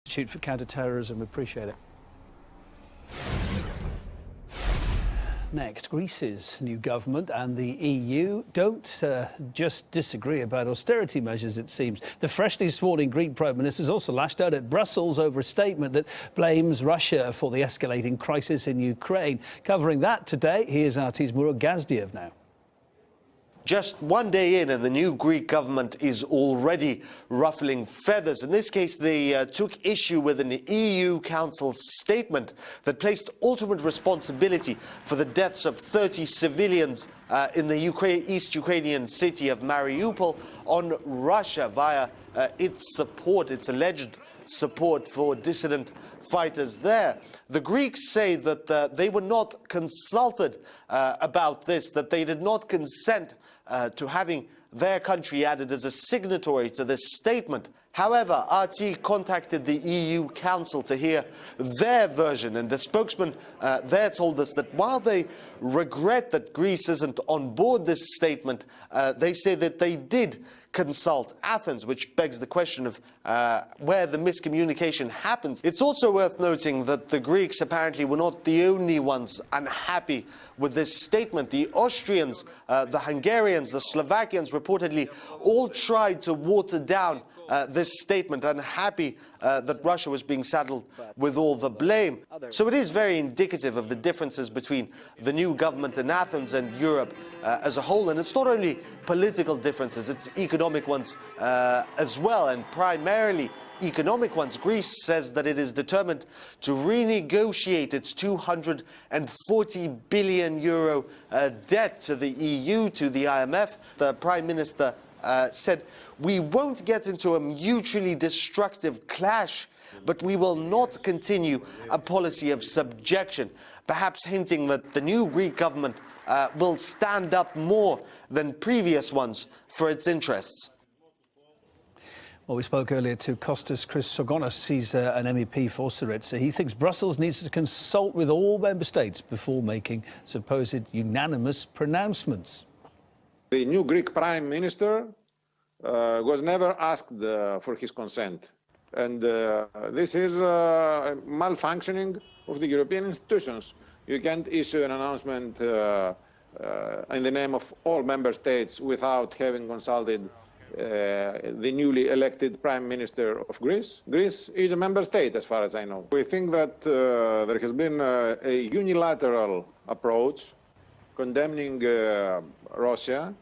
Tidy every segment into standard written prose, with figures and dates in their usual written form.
Institute for Counter-Terrorism. We appreciate it. Next, Greece's new government and the EU don't just disagree about austerity measures, it seems. The freshly sworn-in Greek Prime Minister has also lashed out at Brussels over a statement that blames Russia for the escalating crisis in Ukraine. Covering that today, here's RT's Murat Gazdiev now. Just one day in and the new Greek government is already ruffling feathers. In this case, they took issue with an EU Council statement that placed ultimate responsibility for the deaths of 30 civilians in the East Ukrainian city of Mariupol on Russia via its alleged support for dissident fighters there. The Greeks say that they were not consulted about this, that they did not consent to having their country added as a signatory to this statement. However, RT contacted the EU Council to hear their version, and the spokesman there told us that while they regret that Greece isn't on board this statement, they say that they did consult Athens, which begs the question of where the miscommunication happens. It's also worth noting that the Greeks apparently were not the only ones unhappy with this statement. The Austrians, the Hungarians, the Slovakians reportedly all tried to water down this statement, unhappy that Russia was being saddled with all the blame. So it is very indicative of the differences between the new government in Athens and Europe as a whole. And it's not only political differences, it's economic ones as well, and primarily economic ones. Greece says that it is determined to renegotiate its 240 billion euro debt to the EU, to the IMF. The Prime Minister said, "We won't get into a mutually destructive clash, but we will not continue a policy of subjection," perhaps hinting that the new Greek government will stand up more than previous ones for its interests. Well, we spoke earlier to Kostas Chrysogonos. He's an MEP for Syriza. He thinks Brussels needs to consult with all member states before making supposed unanimous pronouncements. The new Greek Prime Minister was never asked for his consent. And this is malfunctioning of the European institutions. You can't issue an announcement in the name of all member states without having consulted the newly elected Prime Minister of Greece. Greece is a member state, as far as I know. We think that there has been a unilateral approach condemning Russia,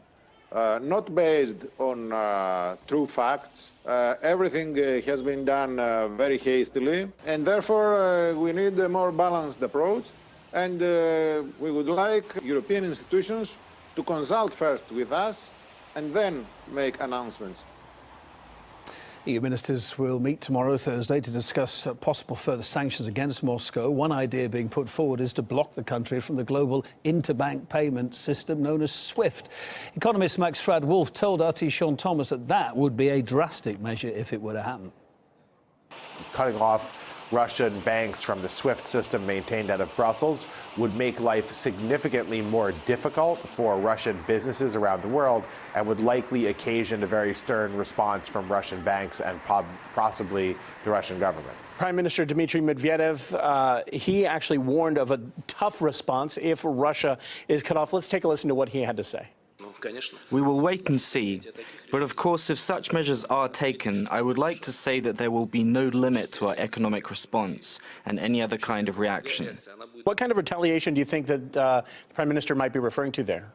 not based on true facts. Everything has been done very hastily, and therefore we need a more balanced approach. And we would like European institutions to consult first with us and then make announcements. EU ministers will meet tomorrow, Thursday, to discuss possible further sanctions against Moscow. One idea being put forward is to block the country from the global interbank payment system known as SWIFT. Economist Max Frad-Wolf told RT Sean Thomas that that would be a drastic measure if it were to happen. Cutting off Russian banks from the SWIFT system maintained out of Brussels would make life significantly more difficult for Russian businesses around the world and would likely occasion a very stern response from Russian banks and possibly the Russian government. Prime Minister Dmitry Medvedev, he actually warned of a tough response if Russia is cut off. Let's take a listen to what he had to say. We will wait and see. But of course, if such measures are taken, I would like to say that there will be no limit to our economic response and any other kind of reaction. What kind of retaliation do you think that the Prime Minister might be referring to there?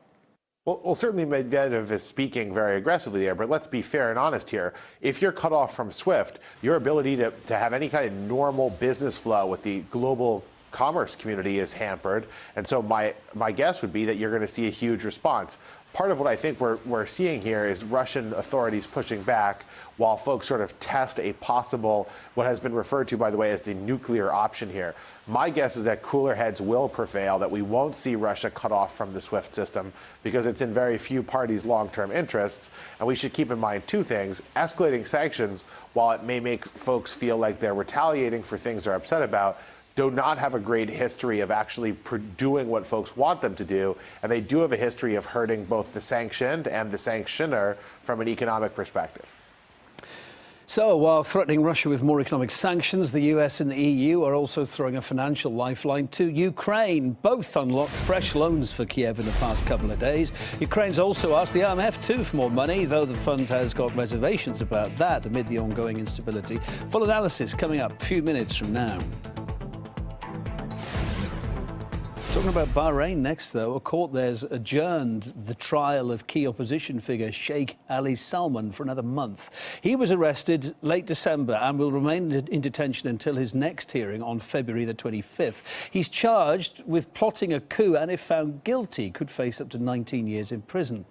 Well, certainly Medvedev is speaking very aggressively there, but let's be fair and honest here. If you're cut off from SWIFT, your ability to have any kind of normal business flow with the global commerce community is hampered. And so my guess would be that you're going to see a huge response. Part of what I think we're seeing here is Russian authorities pushing back while folks sort of test a possible, what has been referred to, by the way, as the nuclear option here. My guess is that cooler heads will prevail, that we won't see Russia cut off from the SWIFT system because it's in very few parties' long-term interests. And we should keep in mind two things. Escalating sanctions, while it may make folks feel like they're retaliating for things they're upset about, do not have a great history of actually doing what folks want them to do, and they do have a history of hurting both the sanctioned and the sanctioner from an economic perspective. So, while threatening Russia with more economic sanctions, the US and the EU are also throwing a financial lifeline to Ukraine. Both unlocked fresh loans for Kiev in the past couple of days. Ukraine's also asked the IMF too for more money, though the fund has got reservations about that amid the ongoing instability. Full analysis coming up a few minutes from now. Talking about Bahrain next, though, a court there's adjourned the trial of key opposition figure Sheikh Ali Salman for another month. He was arrested late December and will remain in detention until his next hearing on February the 25th. He's charged with plotting a coup and, if found guilty, could face up to 19 years in prison.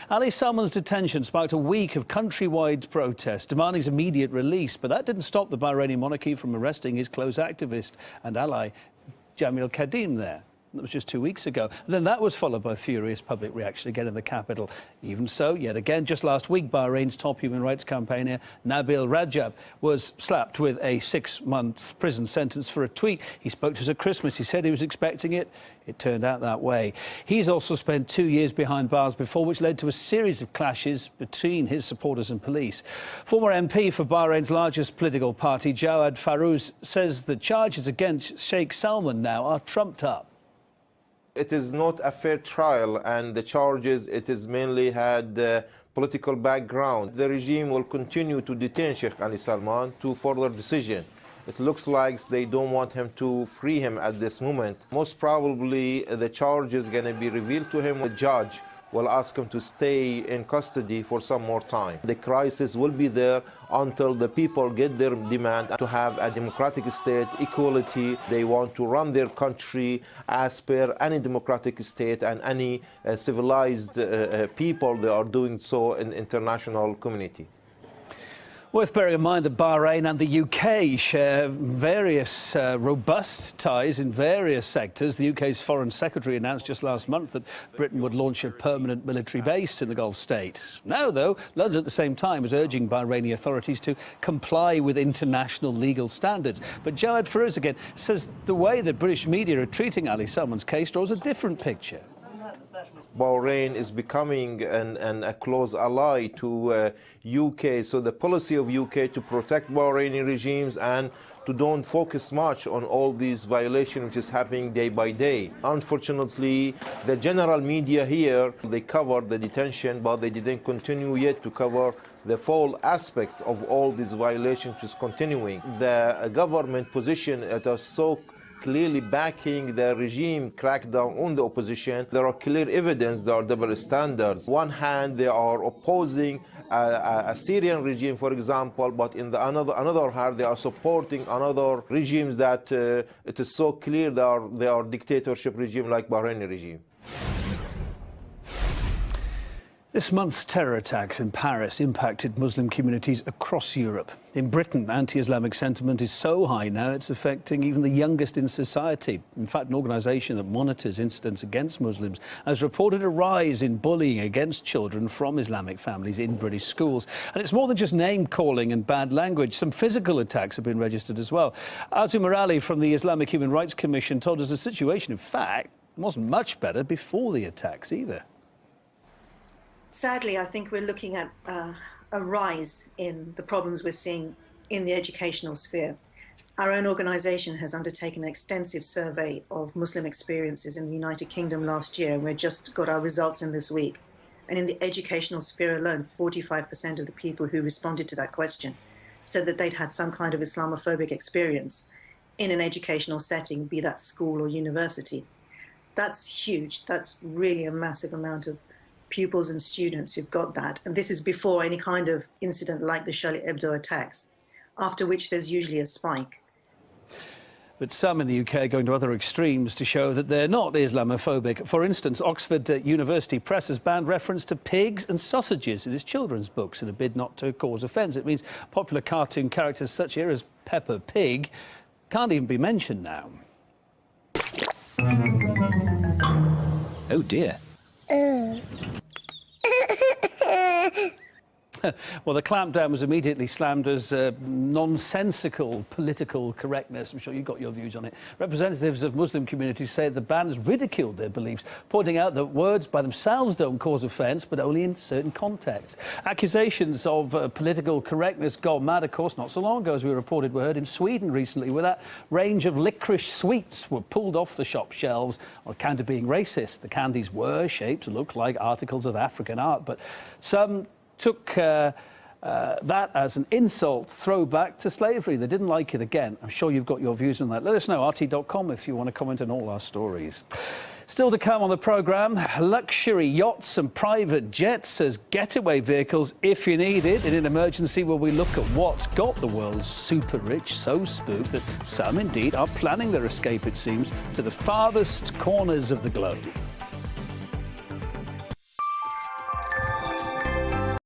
Ali Salman's detention sparked a week of countrywide protests demanding his immediate release, but that didn't stop the Bahraini monarchy from arresting his close activist and ally, Jamil Kadim, there. That was just 2 weeks ago. And then that was followed by furious public reaction again in the capital. Even so, yet again, just last week, Bahrain's top human rights campaigner, Nabil Rajab, was slapped with a 6-month prison sentence for a tweet. He spoke to us at Christmas. He said he was expecting it. It turned out that way. He's also spent 2 years behind bars before, which led to a series of clashes between his supporters and police. Former MP for Bahrain's largest political party, Jawad Farouz, says the charges against Sheikh Salman now are trumped up. It is not a fair trial, and the charges, it is mainly had political background. The regime will continue to detain Sheikh Ali Salman to further decision. It looks like they don't want him to free him at this moment. Most probably the charge is going to be revealed to him. The judge will ask him to stay in custody for some more time. The crisis will be there until the people get their demand to have a democratic state, equality. They want to run their country as per any democratic state and any civilized people. They are doing so in international community. Worth bearing in mind that Bahrain and the UK share various robust ties in various sectors. The UK's Foreign Secretary announced just last month that Britain would launch a permanent military base in the Gulf states. Now, though, London at the same time is urging Bahraini authorities to comply with international legal standards. But Jawad Farouz again says the way that British media are treating Ali Salman's case draws a different picture. Bahrain is becoming a close ally to UK. So the policy of UK to protect Bahraini regimes and to don't focus much on all these violations which is happening day by day. Unfortunately, the general media here, they covered the detention, but they didn't continue yet to cover the full aspect of all these violations which is continuing. The government position is so clearly backing the regime crackdown on the opposition. There are clear evidence there are double standards. On one hand, they are opposing a Syrian regime, for example, but in the another hand, they are supporting another regimes that it is so clear they are dictatorship regime like Bahraini regime. This month's terror attacks in Paris impacted Muslim communities across Europe. In Britain, anti-Islamic sentiment is so high now it's affecting even the youngest in society. In fact, an organisation that monitors incidents against Muslims has reported a rise in bullying against children from Islamic families in British schools. And it's more than just name-calling and bad language. Some physical attacks have been registered as well. Azumar Ali from the Islamic Human Rights Commission told us the situation, in fact, wasn't much better before the attacks either. Sadly, I think we're looking at a rise in the problems we're seeing in the educational sphere. Our own organisation has undertaken an extensive survey of Muslim experiences in the United Kingdom last year, and we just got our results in this week. And in the educational sphere alone, 45% of the people who responded to that question said that they'd had some kind of Islamophobic experience in an educational setting, be that school or university. That's huge. That's really a massive amount of pupils and students who've got that. And this is before any kind of incident like the Charlie Hebdo attacks, after which there's usually a spike. But some in the UK are going to other extremes to show that they're not Islamophobic. For instance, Oxford University Press has banned reference to pigs and sausages in its children's books in a bid not to cause offence. It means popular cartoon characters such here as Peppa Pig can't even be mentioned now. Oh dear. Well, the clampdown was immediately slammed as nonsensical political correctness. I'm sure you've got your views on it. Representatives of Muslim communities say the ban has ridiculed their beliefs, pointing out that words by themselves don't cause offence, but only in certain contexts. Accusations of political correctness gone mad, of course, not so long ago, as we reported, were heard in Sweden recently, where that range of licorice sweets were pulled off the shop shelves on account of being racist. The candies were shaped to look like articles of African art, but some took that as an insult, throwback to slavery. They didn't like it again. I'm sure you've got your views on that. Let us know, rt.com, if you want to comment on all our stories. Still to come on the programme, luxury yachts and private jets as getaway vehicles if you need it. In an emergency, where we look at what's got the world super rich, so spooked that some indeed are planning their escape, it seems, to the farthest corners of the globe.